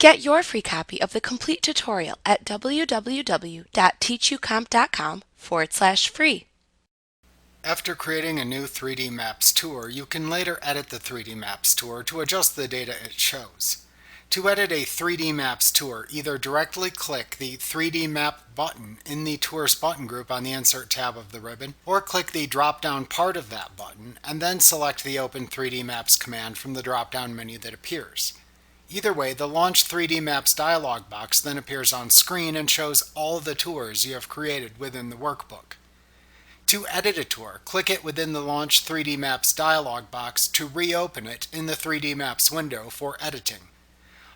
Get your free copy of the complete tutorial at www.teachucomp.com/free. After creating a new 3D Maps tour, you can later edit the 3D Maps tour to adjust the data it shows. To edit a 3D Maps tour, either directly click the 3D Map button in the Tours button group on the Insert tab of the ribbon, or click the drop-down part of that button, and then select the Open 3D Maps command from the drop-down menu that appears. Either way, the Launch 3D Maps dialog box then appears on screen and shows all the tours you have created within the workbook. To edit a tour, click it within the Launch 3D Maps dialog box to reopen it in the 3D Maps window for editing.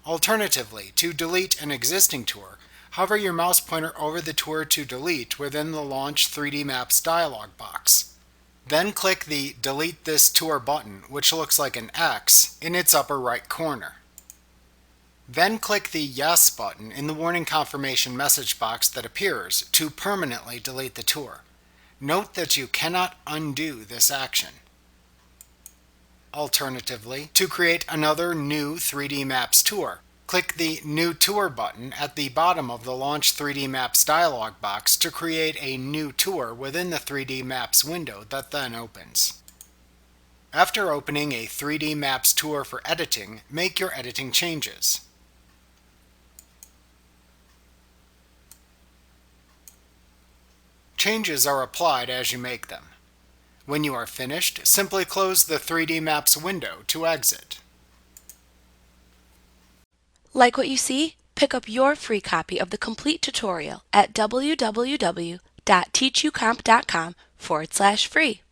Alternatively, to delete an existing tour, hover your mouse pointer over the tour to delete within the Launch 3D Maps dialog box. Then click the Delete this tour button, which looks like an X, in its upper right corner. Then click the Yes button in the warning confirmation message box that appears to permanently delete the tour. Note that you cannot undo this action. Alternatively, to create another new 3D Maps tour, click the New Tour button at the bottom of the Launch 3D Maps dialog box to create a new tour within the 3D Maps window that then opens. After opening a 3D Maps tour for editing, make your editing changes. Changes are applied as you make them. When you are finished, simply close the 3D Maps window to exit. Like what you see? Pick up your free copy of the complete tutorial at www.teachucomp.com/free.